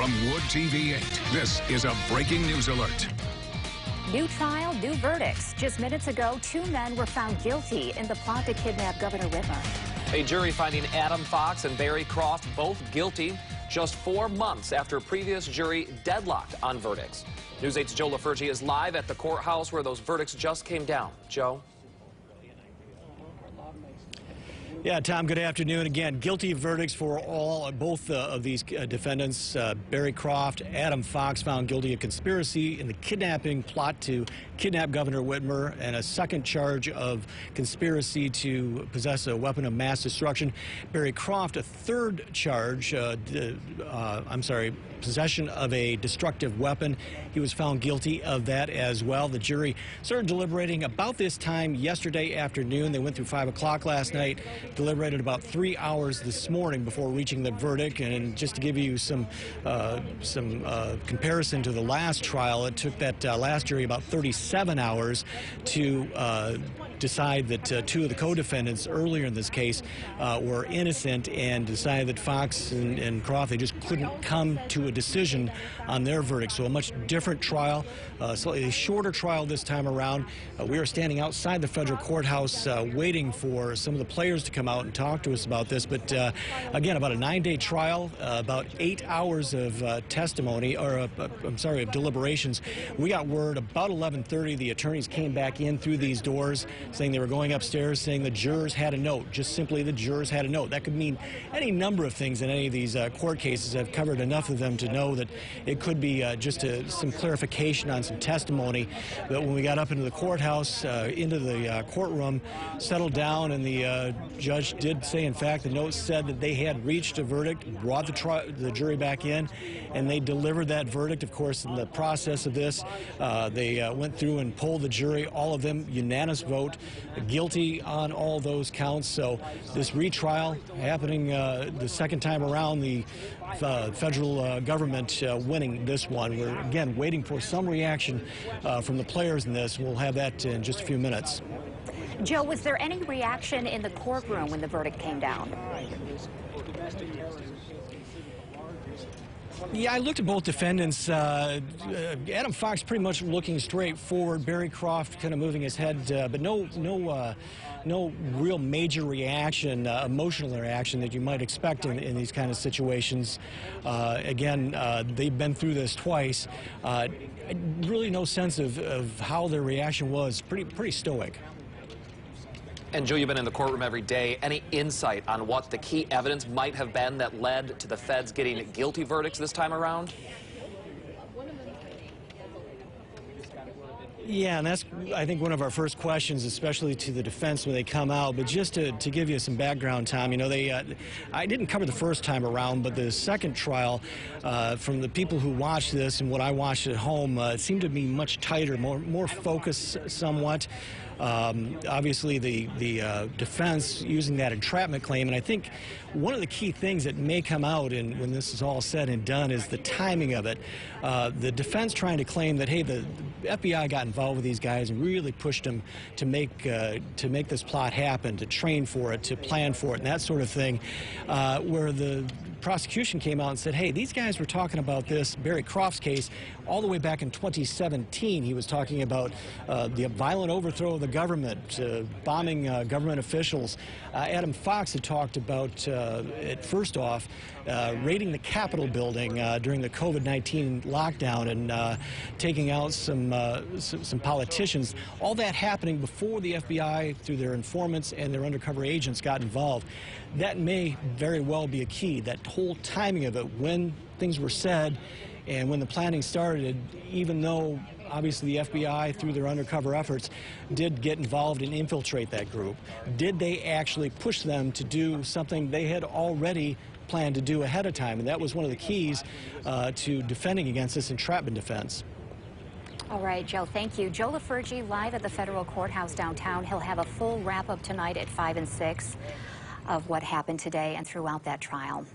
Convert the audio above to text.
From Wood TV 8, this is a breaking news alert. New trial, new verdicts. Just minutes ago, 2 men were found guilty in the plot to kidnap Governor Whitmer. A jury finding Adam Fox and Barry Croft both guilty just 4 months after a previous jury deadlocked on verdicts. News 8's Joe LaFurgey is live at the courthouse where those verdicts just came down. Joe? Yeah, Tom, good afternoon. Again, guilty verdicts for both of these defendants. Barry Croft, Adam Fox found guilty of conspiracy in the kidnapping plot to kidnap Governor Whitmer, and a second charge of conspiracy to possess a weapon of mass destruction. Barry Croft, a third charge, possession of a destructive weapon. He was found guilty of that as well. The jury started deliberating about this time yesterday afternoon. They went through 5 o'clock last night, deliberated about 3 hours this morning before reaching the verdict. And just to give you some comparison to the last trial, it took that last jury about 37 hours to decide that 2 of the co-defendants earlier in this case were innocent, and decided that Fox and Croft, they just couldn't come to a decision on their verdict. So a much different trial, slightly shorter trial this time around. We are standing outside the federal courthouse waiting for some of the players to come out and talk to us about this. But again, about a 9-day trial, about 8 hours of testimony, or of deliberations. We got word about 11:30 the attorneys came back in through these doors saying they were going upstairs, saying the jurors had a note, just simply the jurors had a note. That could mean any number of things in any of these court cases. I've covered enough of them to know that it could be just some clarification on some testimony. But when we got up into the courthouse, into the courtroom, settled down, and the judge did say, in fact, the note said that they had reached a verdict, brought the jury back in, and they delivered that verdict. Of course, in the process of this, they went through and polled the jury, all of them unanimous vote, guilty on all those counts. So this retrial happening the second time around, the federal government winning this one. We're, again, waiting for some reaction from the players in this. We'll have that in just a few minutes. Joe, was there any reaction in the courtroom when the verdict came down? Yeah, I looked at both defendants. Adam Fox pretty much looking straight forward. Barry Croft kind of moving his head, but no real major reaction, emotional reaction that you might expect in these kind of situations. Again, they've been through this twice. Really no sense of how their reaction was. Pretty stoic. And Joe, you've been in the courtroom every day. Any insight on what the key evidence might have been that led to the feds getting guilty verdicts this time around? Yeah, and that's, I think, one of our first questions, especially to the defense when they come out. But just to give you some background, Tom, you know, I didn't cover the first time around, but the second trial, from the people who watched this and what I watched at home, it seemed to be much tighter, more focused somewhat. Obviously, the defense using that entrapment claim, and I think one of the key things that may come out when this is all said and done is the timing of it. The defense trying to claim that, hey, the FBI got involved with these guys and really pushed them to make this plot happen, to train for it, to plan for it, and that sort of thing, where the prosecution came out and said, hey, these guys were talking about this, Barry Croft's case, all the way back in 2017. He was talking about the violent overthrow of the government, bombing government officials. Adam Fox had talked about, first off, raiding the Capitol building during the COVID-19 lockdown and taking out some politicians. All that happening before the FBI, through their informants and their undercover agents, got involved. That may very well be a key, that whole timing of it, when things were said and when the planning started, even though obviously the FBI, through their undercover efforts, did get involved and infiltrate that group. Did they actually push them to do something they had already planned to do ahead of time? And that was one of the keys to defending against this entrapment defense. All right, Joe, thank you. Joe LaFurgey live at the federal courthouse downtown. He'll have a full wrap-up tonight at 5 and 6 of what happened today and throughout that trial.